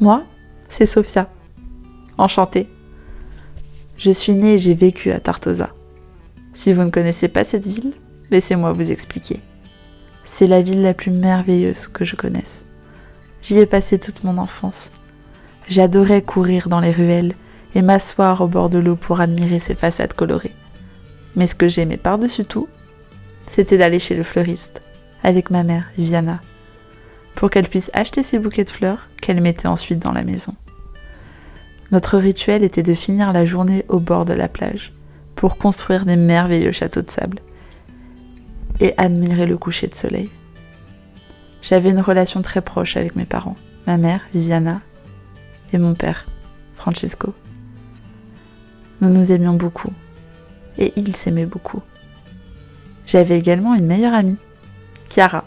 Moi, c'est Sophia. Enchantée. Je suis née et j'ai vécu à Tartosa. Si vous ne connaissez pas cette ville, laissez-moi vous expliquer. C'est la ville la plus merveilleuse que je connaisse. J'y ai passé toute mon enfance. J'adorais courir dans les ruelles et m'asseoir au bord de l'eau pour admirer ses façades colorées. Mais ce que j'aimais par-dessus tout, c'était d'aller chez le fleuriste, avec ma mère, Viviana, pour qu'elle puisse acheter ses bouquets de fleurs qu'elle mettait ensuite dans la maison. Notre rituel était de finir la journée au bord de la plage, pour construire des merveilleux châteaux de sable et admirer le coucher de soleil. J'avais une relation très proche avec mes parents, ma mère, Viviana, et mon père, Francesco. Nous nous aimions beaucoup, et ils s'aimaient beaucoup. J'avais également une meilleure amie, Chiara.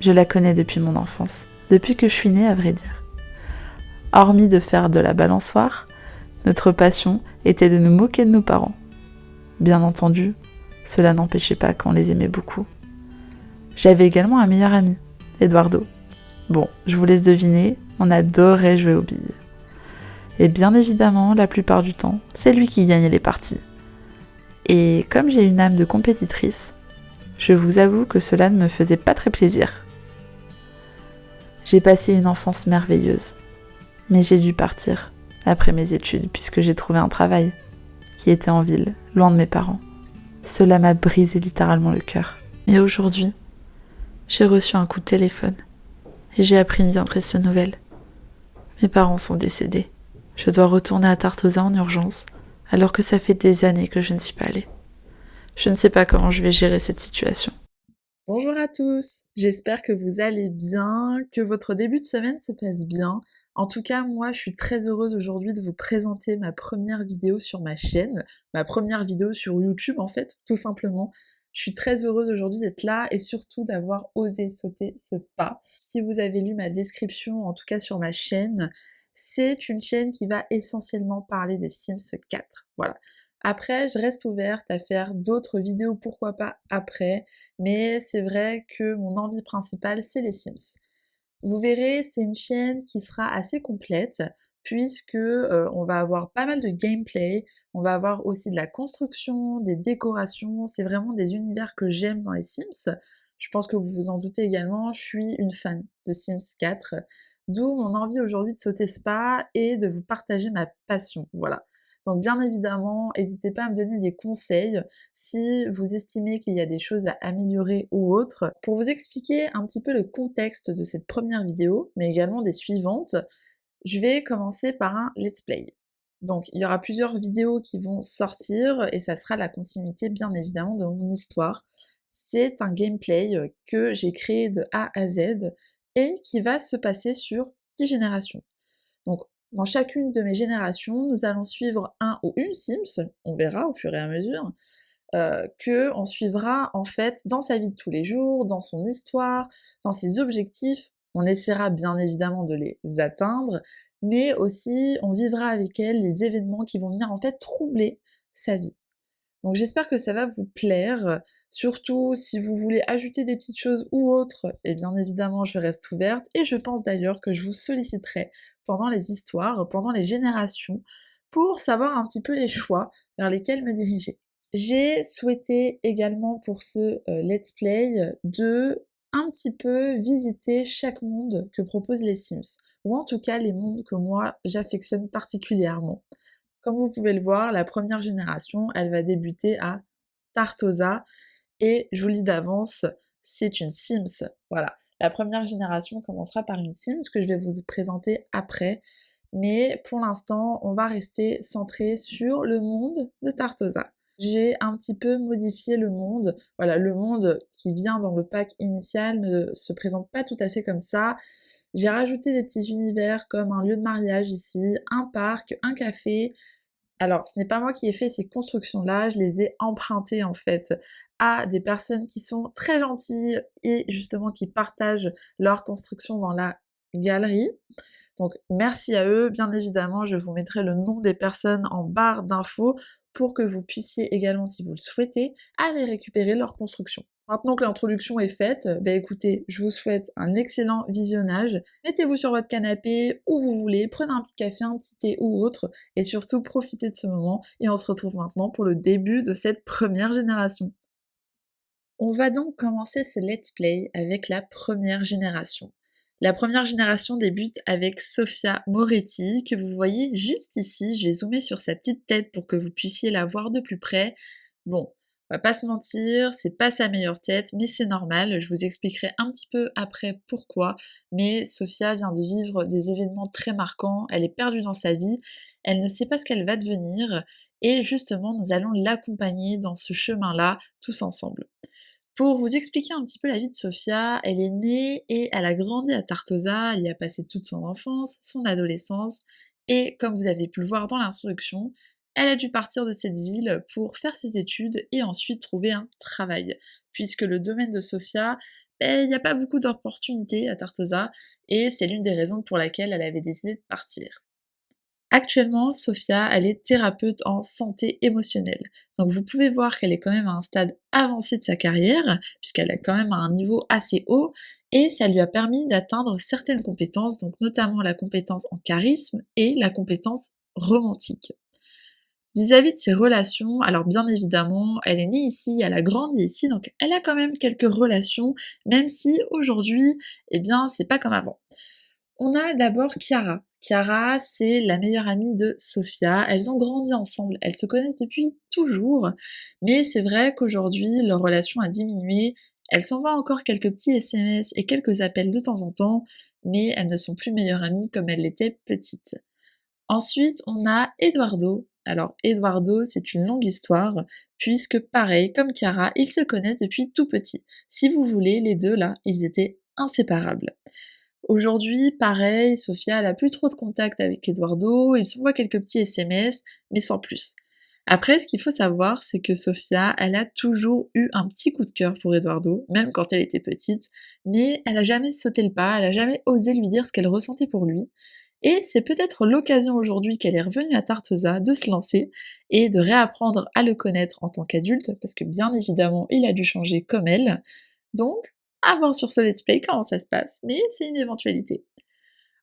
Je la connais depuis mon enfance, depuis que je suis née à vrai dire. Hormis de faire de la balançoire, notre passion était de nous moquer de nos parents. Bien entendu, cela n'empêchait pas qu'on les aimait beaucoup. J'avais également un meilleur ami, Eduardo. Bon, je vous laisse deviner, on adorait jouer aux billes. Et bien évidemment, la plupart du temps, c'est lui qui gagnait les parties. Et comme j'ai une âme de compétitrice, je vous avoue que cela ne me faisait pas très plaisir. J'ai passé une enfance merveilleuse, mais j'ai dû partir après mes études puisque j'ai trouvé un travail qui était en ville, loin de mes parents. Cela m'a brisé littéralement le cœur. Et aujourd'hui, j'ai reçu un coup de téléphone et j'ai appris une bien triste nouvelle. Mes parents sont décédés. Je dois retourner à Tartosa en urgence, alors que ça fait des années que je ne suis pas allée. Je ne sais pas comment je vais gérer cette situation. Bonjour à tous, j'espère que vous allez bien, que votre début de semaine se passe bien. En tout cas, moi, je suis très heureuse aujourd'hui de vous présenter ma première vidéo sur ma chaîne, ma première vidéo sur YouTube en fait, tout simplement. Je suis très heureuse aujourd'hui d'être là et surtout d'avoir osé sauter ce pas. Si vous avez lu ma description, en tout cas sur ma chaîne, c'est une chaîne qui va essentiellement parler des Sims 4. Voilà. Après, je reste ouverte à faire d'autres vidéos, pourquoi pas après, mais c'est vrai que mon envie principale, c'est les Sims. Vous verrez, c'est une chaîne qui sera assez complète, puisque on va avoir pas mal de gameplay, on va avoir aussi de la construction, des décorations, c'est vraiment des univers que j'aime dans les Sims. Je pense que vous vous en doutez également, je suis une fan de Sims 4, d'où mon envie aujourd'hui de sauter ce pas et de vous partager ma passion, voilà. Donc bien évidemment, n'hésitez pas à me donner des conseils si vous estimez qu'il y a des choses à améliorer ou autre. Pour vous expliquer un petit peu le contexte de cette première vidéo, mais également des suivantes, je vais commencer par un let's play. Donc il y aura plusieurs vidéos qui vont sortir et ça sera la continuité bien évidemment de mon histoire. C'est un gameplay que j'ai créé de A à Z et qui va se passer sur 10 générations. Donc dans chacune de mes générations, nous allons suivre un ou une Sims, on verra au fur et à mesure, que on suivra en fait dans sa vie de tous les jours, dans son histoire, dans ses objectifs. On essaiera bien évidemment de les atteindre, mais aussi on vivra avec elle les événements qui vont venir en fait troubler sa vie. Donc j'espère que ça va vous plaire, surtout si vous voulez ajouter des petites choses ou autres, et bien évidemment je reste ouverte, et je pense d'ailleurs que je vous solliciterai pendant les histoires, pendant les générations, pour savoir un petit peu les choix vers lesquels me diriger. J'ai souhaité également pour ce let's play de un petit peu visiter chaque monde que proposent les Sims, ou en tout cas les mondes que moi j'affectionne particulièrement. Comme vous pouvez le voir, la première génération, elle va débuter à Tartosa, et je vous le dis d'avance, c'est une Sims. Voilà. La première génération commencera par une Sims que je vais vous présenter après, mais pour l'instant, on va rester centré sur le monde de Tartosa. J'ai un petit peu modifié le monde. Voilà, le monde qui vient dans le pack initial ne se présente pas tout à fait comme ça. J'ai rajouté des petits univers comme un lieu de mariage ici, un parc, un café. Alors, ce n'est pas moi qui ai fait ces constructions-là, je les ai empruntées en fait à des personnes qui sont très gentilles et justement qui partagent leurs constructions dans la galerie. Donc merci à eux, bien évidemment, je vous mettrai le nom des personnes en barre d'infos pour que vous puissiez également, si vous le souhaitez, aller récupérer leurs constructions. Maintenant que l'introduction est faite, écoutez, je vous souhaite un excellent visionnage. Mettez-vous sur votre canapé, où vous voulez, prenez un petit café, un petit thé ou autre, et surtout profitez de ce moment, et on se retrouve maintenant pour le début de cette première génération. On va donc commencer ce let's play avec la première génération. La première génération débute avec Sofia Moretti, que vous voyez juste ici. Je vais zoomer sur sa petite tête pour que vous puissiez la voir de plus près. Bon, on va pas se mentir, c'est pas sa meilleure tête, mais c'est normal, je vous expliquerai un petit peu après pourquoi, mais Sofia vient de vivre des événements très marquants, elle est perdue dans sa vie, elle ne sait pas ce qu'elle va devenir, et justement nous allons l'accompagner dans ce chemin-là tous ensemble. Pour vous expliquer un petit peu la vie de Sofia, elle est née et elle a grandi à Tartosa, elle y a passé toute son enfance, son adolescence, et comme vous avez pu le voir dans l'introduction, elle a dû partir de cette ville pour faire ses études et ensuite trouver un travail, puisque le domaine de Sofia, il n'y a pas beaucoup d'opportunités à Tartosa, et c'est l'une des raisons pour laquelle elle avait décidé de partir. Actuellement, Sofia, elle est thérapeute en santé émotionnelle. Donc vous pouvez voir qu'elle est quand même à un stade avancé de sa carrière, puisqu'elle est quand même à un niveau assez haut, et ça lui a permis d'atteindre certaines compétences, donc notamment la compétence en charisme et la compétence romantique. Vis-à-vis de ses relations, alors bien évidemment, elle est née ici, elle a grandi ici, donc elle a quand même quelques relations, même si aujourd'hui, c'est pas comme avant. On a d'abord Chiara. Chiara, c'est la meilleure amie de Sofia. Elles ont grandi ensemble, elles se connaissent depuis toujours, mais c'est vrai qu'aujourd'hui, leur relation a diminué. Elles s'envoient encore quelques petits SMS et quelques appels de temps en temps, mais elles ne sont plus meilleures amies comme elles l'étaient petites. Ensuite, on a Eduardo. Alors, Eduardo, c'est une longue histoire, puisque pareil, comme Chiara, ils se connaissent depuis tout petit. Si vous voulez, les deux là, ils étaient inséparables. Aujourd'hui, pareil, Sofia elle a plus trop de contact avec Eduardo, ils s'envoient quelques petits SMS, mais sans plus. Après, ce qu'il faut savoir, c'est que Sofia, elle a toujours eu un petit coup de cœur pour Eduardo, même quand elle était petite, mais elle a jamais sauté le pas, elle a jamais osé lui dire ce qu'elle ressentait pour lui. Et c'est peut-être l'occasion aujourd'hui qu'elle est revenue à Tartosa de se lancer et de réapprendre à le connaître en tant qu'adulte, parce que bien évidemment, il a dû changer comme elle. Donc, à voir sur ce let's play comment ça se passe, mais c'est une éventualité.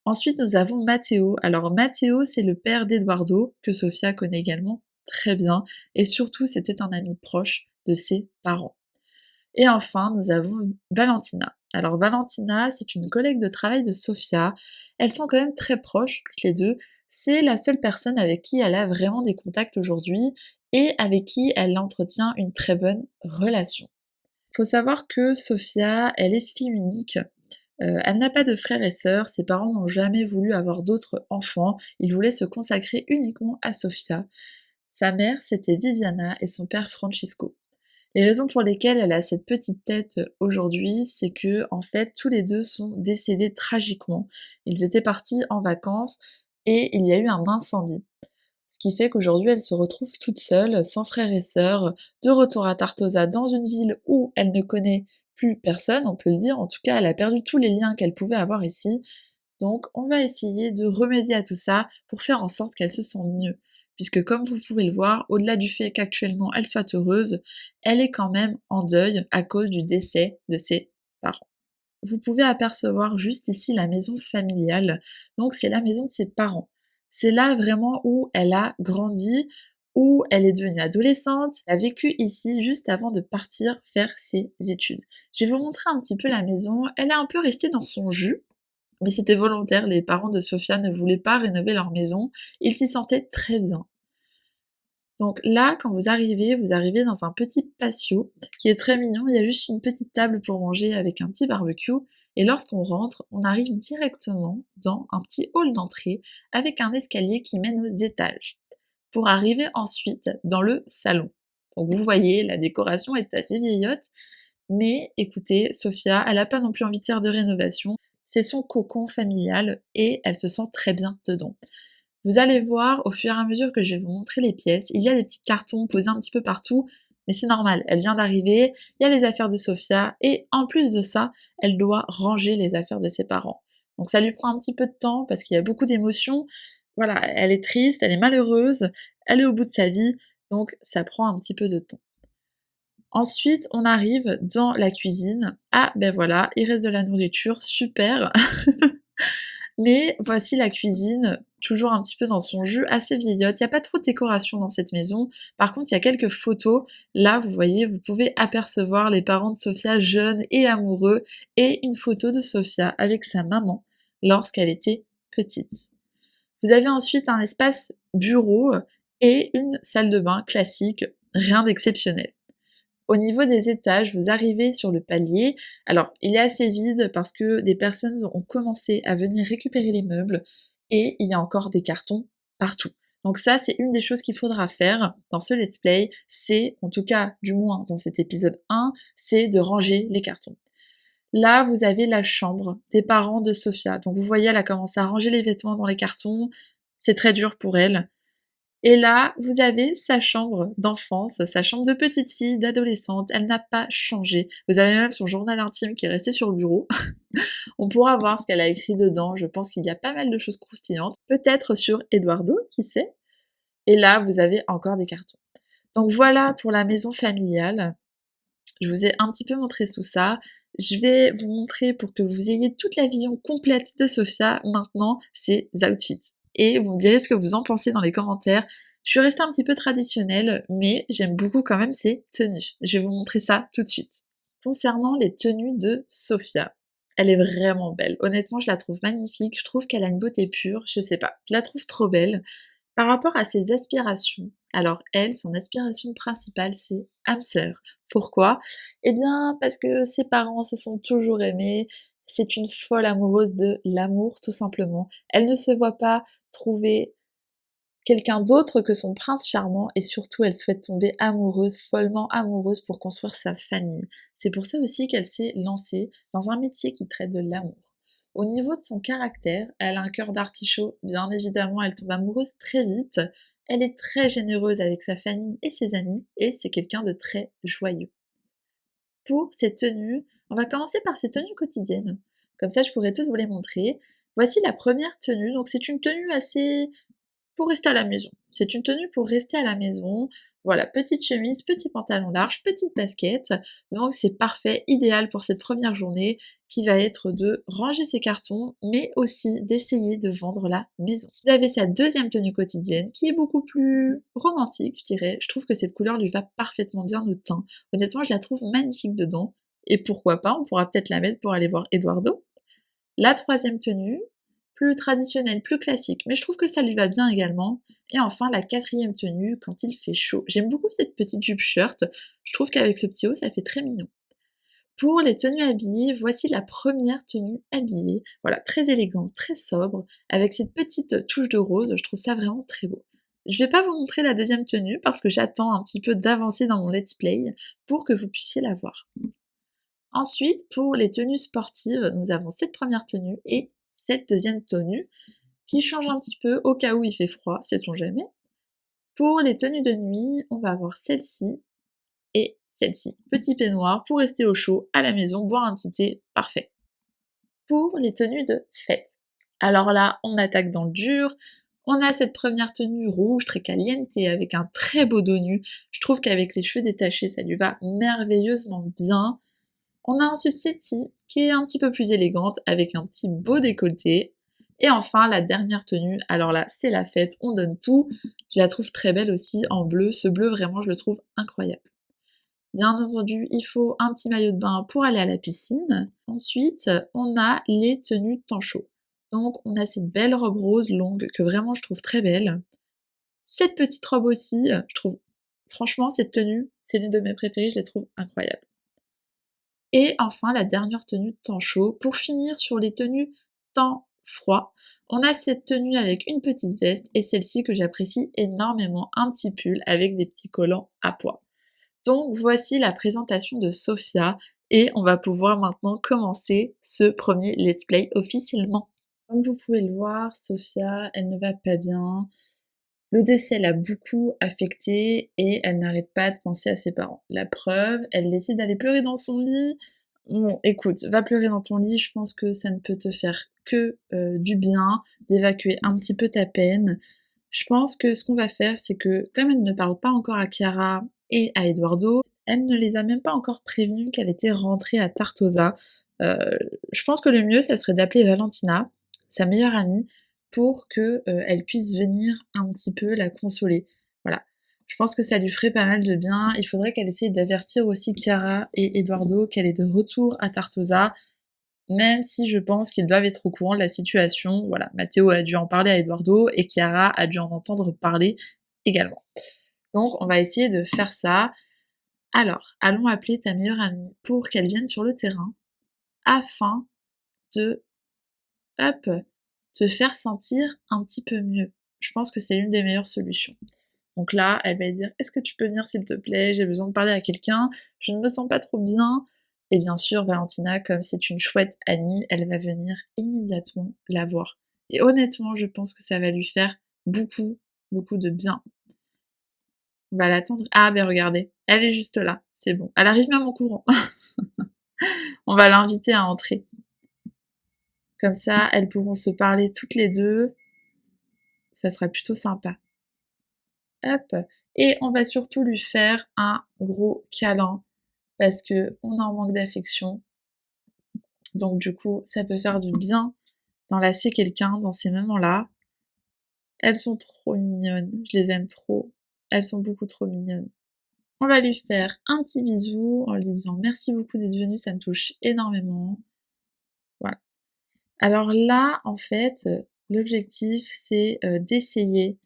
Ensuite, nous avons Matteo. Alors Matteo, c'est le père d'Eduardo, que Sofia connaît également très bien, et surtout c'était un ami proche de ses parents. Et enfin, nous avons Valentina. Alors Valentina, c'est une collègue de travail de Sofia, elles sont quand même très proches toutes les deux, c'est la seule personne avec qui elle a vraiment des contacts aujourd'hui, et avec qui elle entretient une très bonne relation. Faut savoir que Sofia, elle est fille unique. Elle n'a pas de frères et sœurs, ses parents n'ont jamais voulu avoir d'autres enfants, ils voulaient se consacrer uniquement à Sofia. Sa mère, c'était Viviana et son père Francisco. Les raisons pour lesquelles elle a cette petite tête aujourd'hui, c'est que, en fait, tous les deux sont décédés tragiquement. Ils étaient partis en vacances et il y a eu un incendie. Ce qui fait qu'aujourd'hui elle se retrouve toute seule, sans frères et sœurs, de retour à Tartosa dans une ville où elle ne connaît plus personne, on peut le dire, en tout cas elle a perdu tous les liens qu'elle pouvait avoir ici, donc on va essayer de remédier à tout ça pour faire en sorte qu'elle se sente mieux. Puisque comme vous pouvez le voir, au-delà du fait qu'actuellement elle soit heureuse, elle est quand même en deuil à cause du décès de ses parents. Vous pouvez apercevoir juste ici la maison familiale, donc c'est la maison de ses parents. C'est là vraiment où elle a grandi, où elle est devenue adolescente, elle a vécu ici juste avant de partir faire ses études. Je vais vous montrer un petit peu la maison, elle est un peu restée dans son jus, mais c'était volontaire, les parents de Sofia ne voulaient pas rénover leur maison, ils s'y sentaient très bien. Donc là, quand vous arrivez dans un petit patio qui est très mignon, il y a juste une petite table pour manger avec un petit barbecue, et lorsqu'on rentre, on arrive directement dans un petit hall d'entrée avec un escalier qui mène aux étages, pour arriver ensuite dans le salon. Donc vous voyez, la décoration est assez vieillotte, mais écoutez, Sofia, elle a pas non plus envie de faire de rénovation, c'est son cocon familial et elle se sent très bien dedans. Vous allez voir, au fur et à mesure que je vais vous montrer les pièces, il y a des petits cartons posés un petit peu partout, mais c'est normal, elle vient d'arriver, il y a les affaires de Sofia, et en plus de ça, elle doit ranger les affaires de ses parents. Donc ça lui prend un petit peu de temps, parce qu'il y a beaucoup d'émotions, voilà, elle est triste, elle est malheureuse, elle est au bout de sa vie, donc ça prend un petit peu de temps. Ensuite, on arrive dans la cuisine. Ah, ben voilà, il reste de la nourriture, super. Mais voici la cuisine, toujours un petit peu dans son jus, assez vieillotte. Il n'y a pas trop de décoration dans cette maison. Par contre, il y a quelques photos. Là, vous voyez, vous pouvez apercevoir les parents de Sophia jeunes et amoureux et une photo de Sophia avec sa maman lorsqu'elle était petite. Vous avez ensuite un espace bureau et une salle de bain classique, rien d'exceptionnel. Au niveau des étages, vous arrivez sur le palier. Alors, il est assez vide parce que des personnes ont commencé à venir récupérer les meubles et il y a encore des cartons partout. Donc ça, c'est une des choses qu'il faudra faire dans ce let's play, c'est, en tout cas, du moins dans cet épisode 1, c'est de ranger les cartons. Là, vous avez la chambre des parents de Sophia. Donc vous voyez, elle a commencé à ranger les vêtements dans les cartons. C'est très dur pour elle. Et là, vous avez sa chambre d'enfance, sa chambre de petite fille, d'adolescente, elle n'a pas changé. Vous avez même son journal intime qui est resté sur le bureau. On pourra voir ce qu'elle a écrit dedans, je pense qu'il y a pas mal de choses croustillantes. Peut-être sur Eduardo, qui sait. Et là, vous avez encore des cartons. Donc voilà pour la maison familiale. Je vous ai un petit peu montré tout ça. Je vais vous montrer pour que vous ayez toute la vision complète de Sophia, maintenant, ses outfits. Et vous me direz ce que vous en pensez dans les commentaires. Je suis restée un petit peu traditionnelle, mais j'aime beaucoup quand même ses tenues. Je vais vous montrer ça tout de suite. Concernant les tenues de Sophia, elle est vraiment belle. Honnêtement, je la trouve magnifique. Je trouve qu'elle a une beauté pure. Je sais pas, je la trouve trop belle. Par rapport à ses aspirations, alors elle, son aspiration principale, c'est âme sœur. Pourquoi? Eh bien, parce que ses parents se sont toujours aimés. C'est une folle amoureuse de l'amour, tout simplement. Elle ne se voit pas trouver quelqu'un d'autre que son prince charmant et surtout elle souhaite tomber amoureuse, follement amoureuse pour construire sa famille. C'est pour ça aussi qu'elle s'est lancée dans un métier qui traite de l'amour. Au niveau de son caractère, elle a un cœur d'artichaut, bien évidemment elle tombe amoureuse très vite, elle est très généreuse avec sa famille et ses amis et c'est quelqu'un de très joyeux. Pour ses tenues, on va commencer par ses tenues quotidiennes. Comme ça je pourrais toutes vous les montrer. Voici la première tenue, donc c'est une tenue assez pour rester à la maison. C'est une tenue pour rester à la maison. Voilà, petite chemise, petit pantalon large, petite basket. Donc c'est parfait, idéal pour cette première journée qui va être de ranger ses cartons, mais aussi d'essayer de vendre la maison. Vous avez sa deuxième tenue quotidienne qui est beaucoup plus romantique, je dirais. Je trouve que cette couleur lui va parfaitement bien au teint. Honnêtement, je la trouve magnifique dedans. Et pourquoi pas, on pourra peut-être la mettre pour aller voir Eduardo. La troisième tenue, plus traditionnelle, plus classique, mais je trouve que ça lui va bien également. Et enfin, la quatrième tenue, quand il fait chaud. J'aime beaucoup cette petite jupe shirt, je trouve qu'avec ce petit haut, ça fait très mignon. Pour les tenues habillées, voici la première tenue habillée. Voilà, très élégante, très sobre, avec cette petite touche de rose, je trouve ça vraiment très beau. Je vais pas vous montrer la deuxième tenue parce que j'attends un petit peu d'avancer dans mon let's play pour que vous puissiez la voir. Ensuite, pour les tenues sportives, nous avons cette première tenue et cette deuxième tenue qui change un petit peu au cas où il fait froid, sait-on jamais. Pour les tenues de nuit, on va avoir celle-ci et celle-ci. Petit peignoir pour rester au chaud à la maison, boire un petit thé, parfait. Pour les tenues de fête. Alors là, on attaque dans le dur. On a cette première tenue rouge très caliente avec un très beau dos nu. Je trouve qu'avec les cheveux détachés, ça lui va merveilleusement bien. On a ensuite celle-ci, qui est un petit peu plus élégante, avec un petit beau décolleté. Et enfin, la dernière tenue, alors là, c'est la fête, on donne tout. Je la trouve très belle aussi en bleu, ce bleu vraiment, je le trouve incroyable. Bien entendu, il faut un petit maillot de bain pour aller à la piscine. Ensuite, on a les tenues temps chaud. Donc, on a cette belle robe rose longue, que vraiment je trouve très belle. Cette petite robe aussi, je trouve, franchement, cette tenue, c'est l'une de mes préférées, je les trouve incroyables. Et enfin, la dernière tenue de temps chaud. Pour finir sur les tenues temps froid, on a cette tenue avec une petite veste et celle-ci que j'apprécie énormément, un petit pull avec des petits collants à pois. Donc voici la présentation de Sophia et on va pouvoir maintenant commencer ce premier let's play officiellement. Comme vous pouvez le voir, Sophia, elle ne va pas bien. Le décès l'a beaucoup affectée et elle n'arrête pas de penser à ses parents. La preuve, elle décide d'aller pleurer dans son lit. Bon, écoute, va pleurer dans ton lit, je pense que ça ne peut te faire que du bien, d'évacuer un petit peu ta peine. Je pense que ce qu'on va faire, c'est que comme elle ne parle pas encore à Chiara et à Eduardo. Elle ne les a même pas encore prévenus qu'elle était rentrée à Tartosa. Je pense que le mieux, ça serait d'appeler Valentina, sa meilleure amie, pour que elle puisse venir un petit peu la consoler. Voilà. Je pense que ça lui ferait pas mal de bien. Il faudrait qu'elle essaye d'avertir aussi Chiara et Eduardo qu'elle est de retour à Tartosa, même si je pense qu'ils doivent être au courant de la situation. Voilà, Matteo a dû en parler à Eduardo et Chiara a dû en entendre parler également. Donc on va essayer de faire ça. Alors, allons appeler ta meilleure amie pour qu'elle vienne sur le terrain afin de, hop, te faire sentir un petit peu mieux. Je pense que c'est l'une des meilleures solutions. Donc là, elle va dire, est-ce que tu peux venir s'il te plaît? J'ai besoin de parler à quelqu'un, je ne me sens pas trop bien. Et bien sûr, Valentina, comme c'est une chouette amie, elle va venir immédiatement la voir. Et honnêtement, je pense que ça va lui faire beaucoup, beaucoup de bien. On va l'attendre. Ah ben regardez, elle est juste là, c'est bon. Elle arrive même en courant. On va l'inviter à entrer. Comme ça, elles pourront se parler toutes les deux. Ça sera plutôt sympa. Hop. Et on va surtout lui faire un gros câlin parce que on est en manque d'affection. Donc du coup, ça peut faire du bien d'enlacer quelqu'un dans ces moments-là. Elles sont trop mignonnes, je les aime trop. Elles sont beaucoup trop mignonnes. On va lui faire un petit bisou en lui disant merci beaucoup d'être venu, ça me touche énormément. Voilà. Alors là, en fait, l'objectif, c'est d'essayer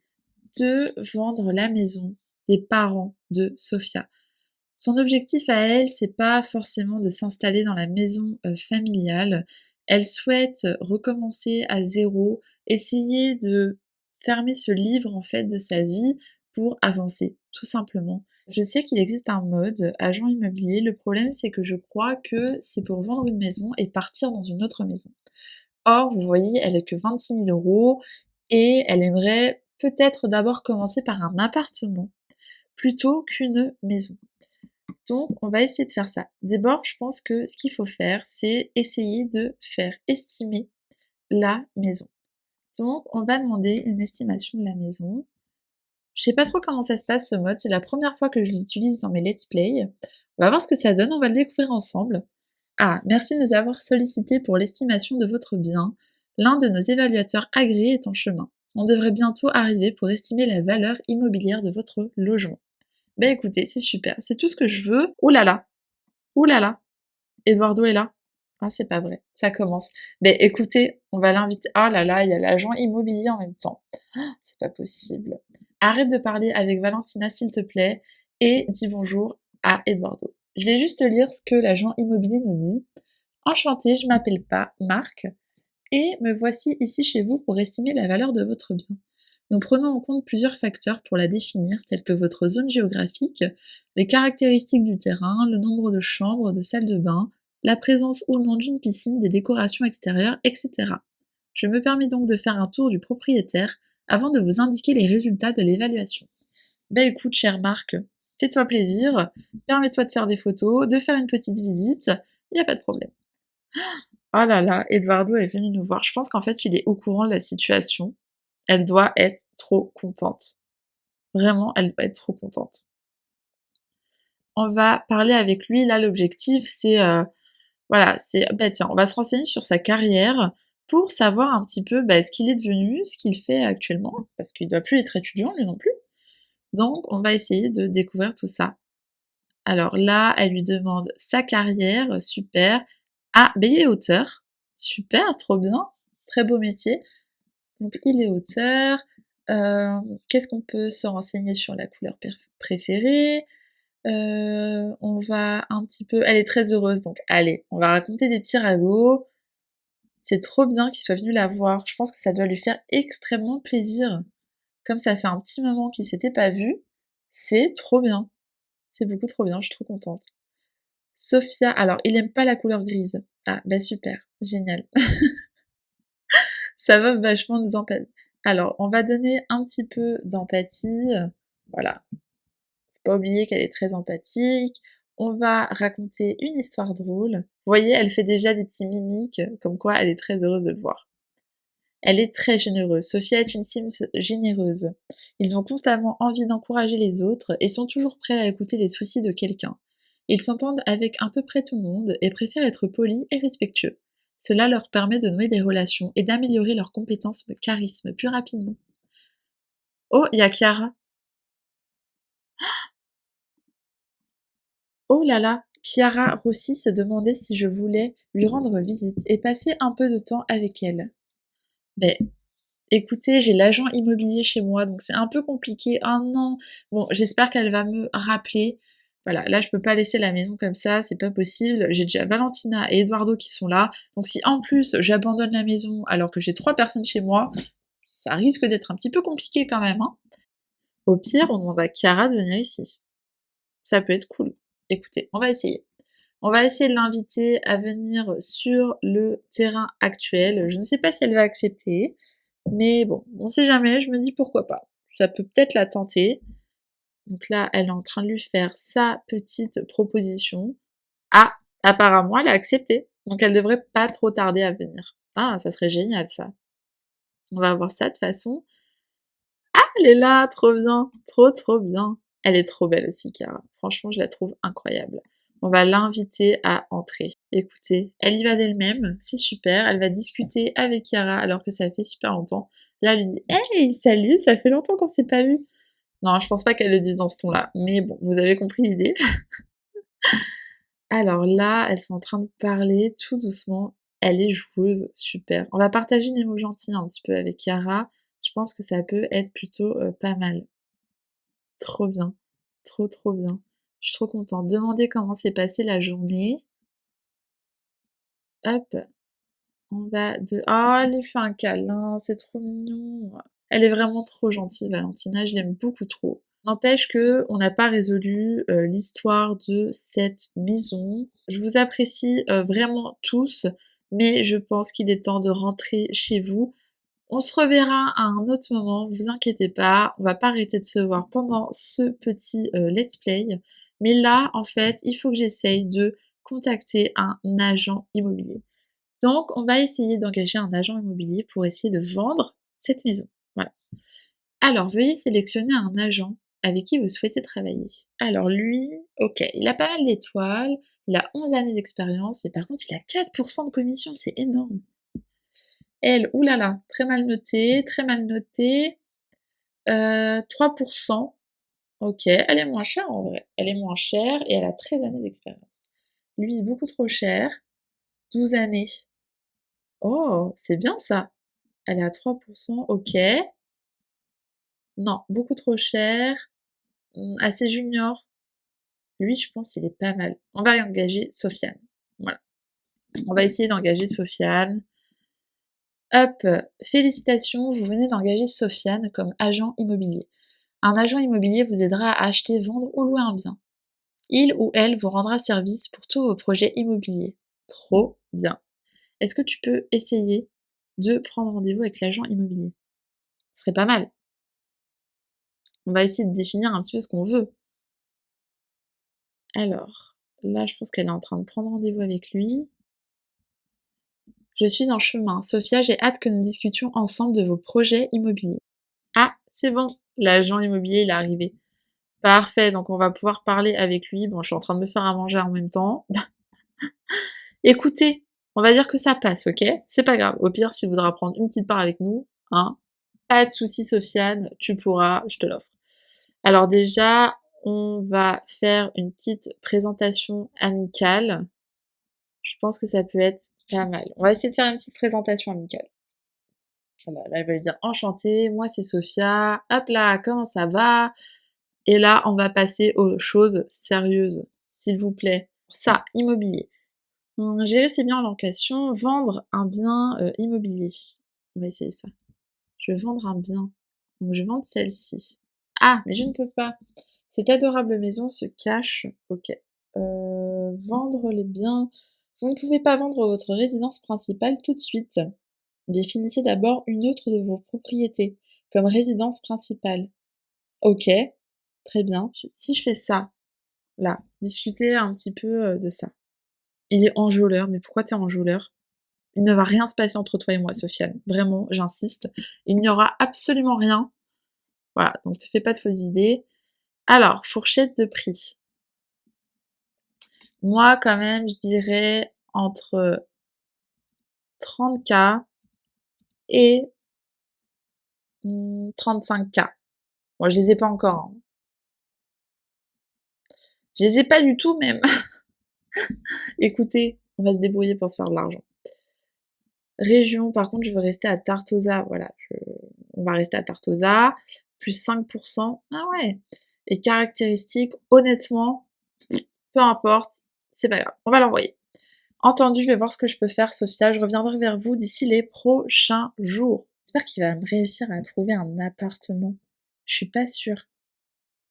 de vendre la maison des parents de Sophia. Son objectif à elle, c'est pas forcément de s'installer dans la maison familiale. Elle souhaite recommencer à zéro, essayer de fermer ce livre en fait de sa vie pour avancer, tout simplement. Je sais qu'il existe un mode agent immobilier. Le problème, c'est que je crois que c'est pour vendre une maison et partir dans une autre maison. Or, vous voyez, elle est que 26 000 euros et elle aimerait peut-être d'abord commencer par un appartement plutôt qu'une maison. Donc, on va essayer de faire ça. D'abord, je pense que ce qu'il faut faire, c'est essayer de faire estimer la maison. Donc, on va demander une estimation de la maison. Je sais pas trop comment ça se passe ce mode, c'est la première fois que je l'utilise dans mes let's play. On va voir ce que ça donne, on va le découvrir ensemble. Ah, merci de nous avoir sollicité pour l'estimation de votre bien. L'un de nos évaluateurs agréés est en chemin. On devrait bientôt arriver pour estimer la valeur immobilière de votre logement. Ben écoutez, c'est super, c'est tout ce que je veux. Ouh là là, ouh là là, Eduardo est là. Ah, c'est pas vrai, ça commence. Ben écoutez, on va l'inviter. Ah là là, il y a l'agent immobilier en même temps. Ah, c'est pas possible. Arrête de parler avec Valentina s'il te plaît et dis bonjour à Eduardo. Je vais juste lire ce que l'agent immobilier nous dit. Enchanté, je m'appelle pas Marc et me voici ici chez vous pour estimer la valeur de votre bien. Nous prenons en compte plusieurs facteurs pour la définir, tels que votre zone géographique, les caractéristiques du terrain, le nombre de chambres, de salles de bain, la présence ou non d'une piscine, des décorations extérieures, etc. Je me permets donc de faire un tour du propriétaire avant de vous indiquer les résultats de l'évaluation. Ben écoute, cher Marc, fais-toi plaisir, permets-toi de faire des photos, de faire une petite visite, il n'y a pas de problème. Oh là là, Eduardo est venu nous voir. Je pense qu'en fait, il est au courant de la situation. Elle doit être trop contente. Vraiment, elle doit être trop contente. On va parler avec lui. Là, l'objectif, c'est... voilà, c'est... Bah tiens, on va se renseigner sur sa carrière pour savoir un petit peu ce qu'il est devenu, ce qu'il fait actuellement, parce qu'il doit plus être étudiant, lui non plus. Donc, on va essayer de découvrir tout ça. Alors là, elle lui demande sa carrière, super. Ah, ben il est auteur. Super, trop bien. Très beau métier. Donc il est auteur. Qu'est-ce qu'on peut se renseigner sur la couleur préférée? On va un petit peu... Elle est très heureuse, donc allez, on va raconter des petits ragots. C'est trop bien qu'il soit venu la voir. Je pense que ça doit lui faire extrêmement plaisir. Comme ça fait un petit moment qu'ils s'étaient pas vus, c'est trop bien. C'est beaucoup trop bien, je suis trop contente. Sophia, alors il aime pas la couleur grise. Ah bah super, génial. Ça va vachement nous empathie. Alors, on va donner un petit peu d'empathie. Voilà. Faut pas oublier qu'elle est très empathique. On va raconter une histoire drôle. Vous voyez, elle fait déjà des petits mimiques, comme quoi elle est très heureuse de le voir. Elle est très généreuse. Sophia est une Sims généreuse. Ils ont constamment envie d'encourager les autres et sont toujours prêts à écouter les soucis de quelqu'un. Ils s'entendent avec à peu près tout le monde et préfèrent être polis et respectueux. Cela leur permet de nouer des relations et d'améliorer leurs compétences de charisme plus rapidement. Oh, il y a Chiara. Oh là là, Chiara Rossi se demandait si je voulais lui rendre visite et passer un peu de temps avec elle. Ben, écoutez, j'ai l'agent immobilier chez moi, donc c'est un peu compliqué. Oh non! Bon, j'espère qu'elle va me rappeler. Voilà, là je peux pas laisser la maison comme ça, c'est pas possible. J'ai déjà Valentina et Eduardo qui sont là. Donc si en plus j'abandonne la maison alors que j'ai 3 personnes chez moi, ça risque d'être un petit peu compliqué quand même, hein. Au pire, on demande à Chiara de venir ici. Ça peut être cool. Écoutez, on va essayer. On va essayer de l'inviter à venir sur le terrain actuel. Je ne sais pas si elle va accepter, mais bon, on sait jamais, je me dis pourquoi pas. Ça peut peut-être la tenter. Donc là, elle est en train de lui faire sa petite proposition. Ah, apparemment, elle a accepté. Donc elle devrait pas trop tarder à venir. Ah, ça serait génial ça. On va voir ça de toute façon. Ah, elle est là, trop bien, trop bien. Elle est trop belle aussi, Cara. Franchement, je la trouve incroyable. On va l'inviter à entrer. Écoutez, elle y va d'elle-même, c'est super. Elle va discuter avec Chiara alors que ça fait super longtemps. Là, elle lui dit hey, salut, ça fait longtemps qu'on s'est pas vu. Non, je pense pas qu'elle le dise dans ce ton-là, mais bon, vous avez compris l'idée. Alors là, elles sont en train de parler tout doucement. Elle est joueuse, super. On va partager des mots gentils un petit peu avec Chiara. Je pense que ça peut être plutôt pas mal. Trop bien. Trop bien. Je suis trop contente. Demandez comment s'est passée la journée. Hop, on va de... Ah, elle lui fait un câlin, c'est trop mignon. Elle est vraiment trop gentille, Valentina, je l'aime beaucoup trop. N'empêche que on n'a pas résolu l'histoire de cette maison. Je vous apprécie vraiment tous, mais je pense qu'il est temps de rentrer chez vous. On se reverra à un autre moment, vous inquiétez pas, on va pas arrêter de se voir pendant ce petit let's play. Mais là, en fait, il faut que j'essaye de contacter un agent immobilier. Donc, on va essayer d'engager un agent immobilier pour essayer de vendre cette maison. Voilà. Alors, veuillez sélectionner un agent avec qui vous souhaitez travailler. Alors lui, ok, il a pas mal d'étoiles, il a 11 années d'expérience, mais par contre, il a 4% de commission, c'est énorme. Elle, oulala, très mal notée, très mal notée. 3%. Ok, elle est moins chère en vrai. Elle est moins chère et elle a 13 années d'expérience. Lui, beaucoup trop cher. 12 années. Oh, c'est bien ça. Elle est à 3%, ok. Non, beaucoup trop cher. Assez junior. Lui, je pense qu'il est pas mal. On va engager Sofiane. Voilà. On va essayer d'engager Sofiane. Hop, félicitations, vous venez d'engager Sofiane comme agent immobilier. Un agent immobilier vous aidera à acheter, vendre ou louer un bien. Il ou elle vous rendra service pour tous vos projets immobiliers. Trop bien. Est-ce que tu peux essayer de prendre rendez-vous avec l'agent immobilier? Ce serait pas mal. On va essayer de définir un petit peu ce qu'on veut. Alors, là, je pense qu'elle est en train de prendre rendez-vous avec lui. Je suis en chemin. Sophia, j'ai hâte que nous discutions ensemble de vos projets immobiliers. Ah, c'est bon. L'agent immobilier, il est arrivé. Parfait, donc on va pouvoir parler avec lui. Bon, je suis en train de me faire à manger en même temps. Écoutez, on va dire que ça passe, ok? C'est pas grave. Au pire, s'il voudra prendre une petite part avec nous, hein, pas de soucis, Sofiane, tu pourras, je te l'offre. Alors déjà, on va faire une petite présentation amicale. Je pense que ça peut être pas mal. On va essayer de faire une petite présentation amicale. Voilà, là, elle va lui dire enchantée, moi c'est Sophia, hop là, comment ça va? Et là, on va passer aux choses sérieuses, s'il vous plaît. Ça, immobilier. Gérer ses biens en location, vendre un bien immobilier. On va essayer ça. Je veux vendre un bien. Donc je vends celle-ci. Ah, mais je ne peux pas. Cette adorable maison se cache. Ok. Vendre les biens. Vous ne pouvez pas vendre votre résidence principale tout de suite. Définissez d'abord une autre de vos propriétés, comme résidence principale. Ok, très bien. Si je fais ça, là, discuter un petit peu de ça. Il est enjôleur, mais pourquoi t'es enjôleur? Il ne va rien se passer entre toi et moi, Sofiane. Vraiment, j'insiste. Il n'y aura absolument rien. Voilà, donc te fais pas de fausses idées. Alors, fourchette de prix. Moi, quand même, je dirais entre 30K et 35K. Bon, je les ai pas encore, hein. Je les ai pas du tout, même. Écoutez, on va se débrouiller pour se faire de l'argent. Région, par contre, je veux rester à Tartosa. Voilà, on va rester à Tartosa. Plus 5%. Ah ouais. Et caractéristiques, honnêtement, peu importe, c'est pas grave. On va l'envoyer. Entendu, je vais voir ce que je peux faire, Sophia. Je reviendrai vers vous d'ici les prochains jours. J'espère qu'il va me réussir à trouver un appartement. Je suis pas sûre.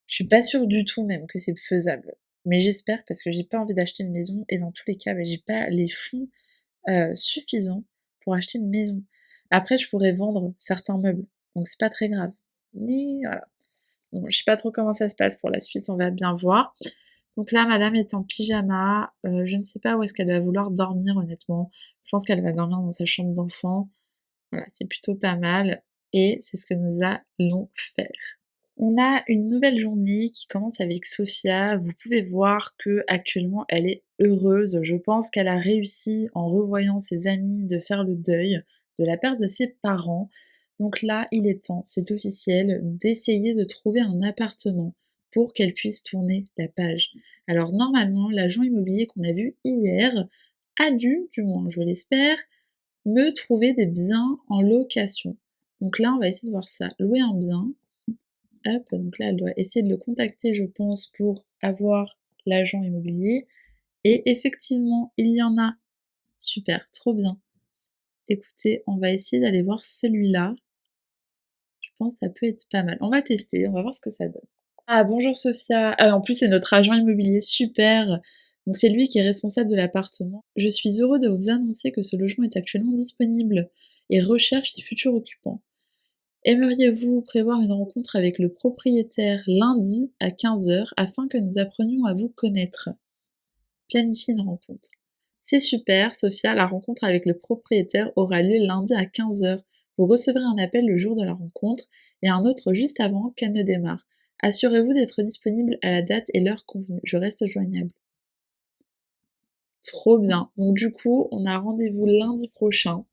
Je suis pas sûre du tout même que c'est faisable. Mais j'espère parce que j'ai pas envie d'acheter une maison et dans tous les cas, j'ai pas les fonds suffisants pour acheter une maison. Après, je pourrais vendre certains meubles, donc c'est pas très grave. Mais voilà. Bon, je sais pas trop comment ça se passe pour la suite, on va bien voir. Donc là, madame est en pyjama, je ne sais pas où est-ce qu'elle va vouloir dormir honnêtement. Je pense qu'elle va dormir dans sa chambre d'enfant. Voilà, c'est plutôt pas mal. Et c'est ce que nous allons faire. On a une nouvelle journée qui commence avec Sophia. Vous pouvez voir que actuellement elle est heureuse. Je pense qu'elle a réussi en revoyant ses amis de faire le deuil de la perte de ses parents. Donc là, il est temps, c'est officiel, d'essayer de trouver un appartement pour qu'elle puisse tourner la page. Alors normalement, l'agent immobilier qu'on a vu hier a dû, du moins je l'espère, me trouver des biens en location. Donc là, on va essayer de voir ça. Louer un bien. Hop, donc là, elle doit essayer de le contacter, je pense, pour avoir l'agent immobilier. Et effectivement, il y en a. Super, trop bien. Écoutez, on va essayer d'aller voir celui-là. Je pense que ça peut être pas mal. On va tester, on va voir ce que ça donne. Ah, bonjour Sophia. En plus, c'est notre agent immobilier, super. Donc c'est lui qui est responsable de l'appartement. Je suis heureux de vous annoncer que ce logement est actuellement disponible et recherche ses futurs occupants. Aimeriez-vous prévoir une rencontre avec le propriétaire lundi à 15h afin que nous apprenions à vous connaître? Planifier une rencontre. C'est super, Sophia, la rencontre avec le propriétaire aura lieu lundi à 15h. Vous recevrez un appel le jour de la rencontre et un autre juste avant qu'elle ne démarre. Assurez-vous d'être disponible à la date et l'heure convenue. Je reste joignable. Trop bien. Donc du coup, on a rendez-vous lundi prochain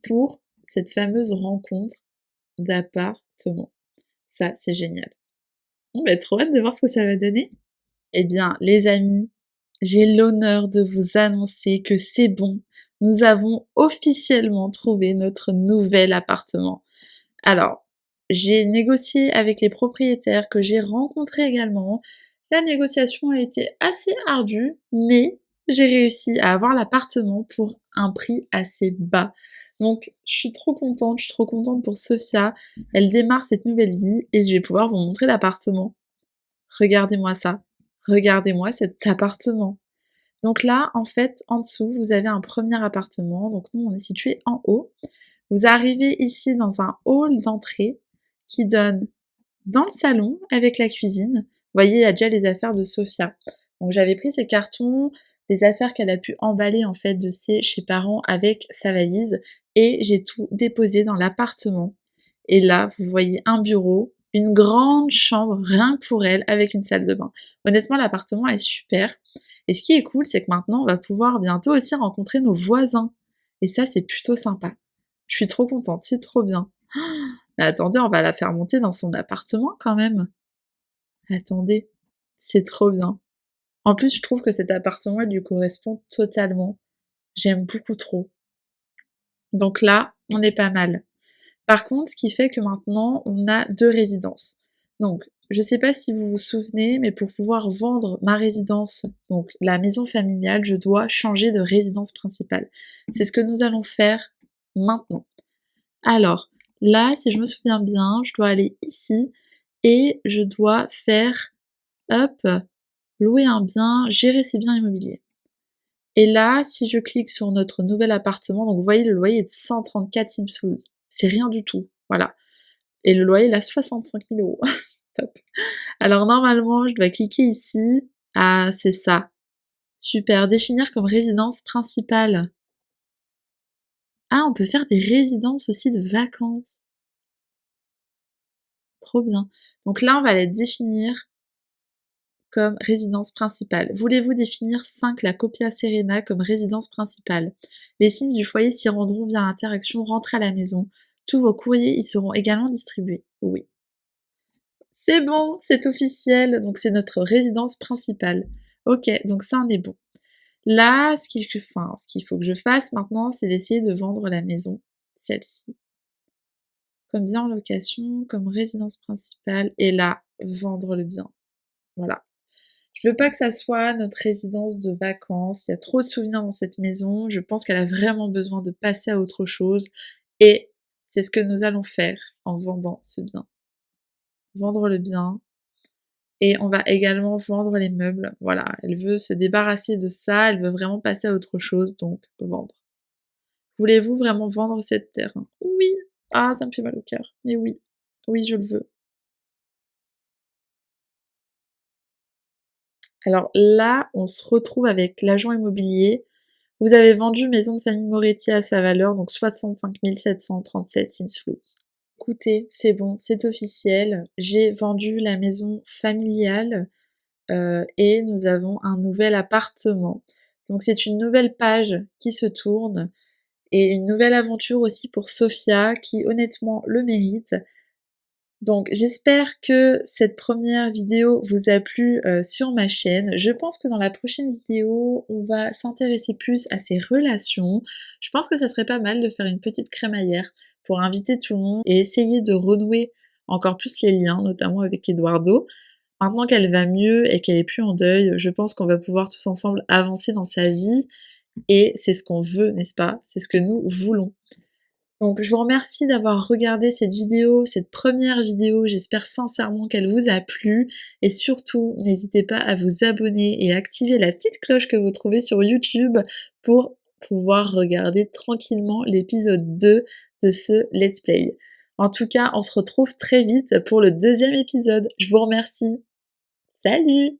pour cette fameuse rencontre d'appartement. Ça, c'est génial. Bon, bah, trop hâte de voir ce que ça va donner. Eh bien, les amis, j'ai l'honneur de vous annoncer que c'est bon. Nous avons officiellement trouvé notre nouvel appartement. Alors, j'ai négocié avec les propriétaires que j'ai rencontrés également. La négociation a été assez ardue, mais j'ai réussi à avoir l'appartement pour un prix assez bas. Donc, je suis trop contente pour Sophia. Elle démarre cette nouvelle vie et je vais pouvoir vous montrer l'appartement. Regardez-moi ça. Regardez-moi cet appartement. Donc là, en fait, en dessous, vous avez un premier appartement. Donc nous, on est situé en haut. Vous arrivez ici dans un hall d'entrée qui donne dans le salon avec la cuisine. Vous voyez, il y a déjà les affaires de Sophia. Donc j'avais pris ces cartons, les affaires qu'elle a pu emballer en fait de ses chez parents avec sa valise et j'ai tout déposé dans l'appartement. Et là, vous voyez un bureau, une grande chambre rien que pour elle avec une salle de bain. Honnêtement, l'appartement est super. Et ce qui est cool, c'est que maintenant, on va pouvoir bientôt aussi rencontrer nos voisins. Et ça, c'est plutôt sympa. Je suis trop contente, c'est trop bien. Mais attendez, on va la faire monter dans son appartement quand même. Attendez, c'est trop bien. En plus, je trouve que cet appartement, il lui correspond totalement. J'aime beaucoup trop. Donc là, on est pas mal. Par contre, ce qui fait que maintenant, on a 2 résidences. Donc, je sais pas si vous vous souvenez, mais pour pouvoir vendre ma résidence, donc la maison familiale, je dois changer de résidence principale. C'est ce que nous allons faire maintenant. Alors, là, si je me souviens bien, je dois aller ici et je dois faire, hop, louer un bien, gérer ses biens immobiliers. Et là, si je clique sur notre nouvel appartement, donc vous voyez, le loyer est de 134 Simslouz. C'est rien du tout, voilà. Et le loyer, il a 65 000 euros. Top. Alors normalement, je dois cliquer ici. Ah, c'est ça. Super. Définir comme résidence principale. Ah, on peut faire des résidences aussi de vacances. Trop bien. Donc là, on va les définir comme résidence principale. Voulez-vous définir 5 la Copia Serena comme résidence principale? Les signes du foyer s'y rendront via l'interaction rentrée à la maison. Tous vos courriers y seront également distribués. Oui. C'est bon, c'est officiel. Donc c'est notre résidence principale. Ok, donc ça on est bon. Là, ce qu'il faut que je fasse maintenant, c'est d'essayer de vendre la maison, celle-ci. Comme bien en location, comme résidence principale, et là, vendre le bien. Voilà. Je veux pas que ça soit notre résidence de vacances, il y a trop de souvenirs dans cette maison, je pense qu'elle a vraiment besoin de passer à autre chose, et c'est ce que nous allons faire en vendant ce bien. Vendre le bien, et on va également vendre les meubles. Voilà, elle veut se débarrasser de ça, elle veut vraiment passer à autre chose, donc vendre. Voulez-vous vraiment vendre cette terre? Oui. Ah, ça me fait mal au cœur, mais oui. Oui, je le veux. Alors là, on se retrouve avec l'agent immobilier. Vous avez vendu Maison de Famille Moretti à sa valeur, donc 65 737 Sinsflows. Écoutez, c'est bon, c'est officiel. J'ai vendu la maison familiale et nous avons un nouvel appartement. Donc c'est une nouvelle page qui se tourne et une nouvelle aventure aussi pour Sophia qui honnêtement le mérite. Donc j'espère que cette première vidéo vous a plu sur ma chaîne. Je pense que dans la prochaine vidéo, on va s'intéresser plus à ces relations. Je pense que ça serait pas mal de faire une petite crémaillère pour inviter tout le monde et essayer de renouer encore plus les liens, notamment avec Eduardo. Maintenant qu'elle va mieux et qu'elle est plus en deuil, je pense qu'on va pouvoir tous ensemble avancer dans sa vie et c'est ce qu'on veut, n'est-ce pas? C'est ce que nous voulons. Donc je vous remercie d'avoir regardé cette vidéo, cette première vidéo, j'espère sincèrement qu'elle vous a plu et surtout n'hésitez pas à vous abonner et à activer la petite cloche que vous trouvez sur YouTube pour pouvoir regarder tranquillement l'épisode 2 de ce let's play. En tout cas, on se retrouve très vite pour le deuxième épisode. Je vous remercie. Salut!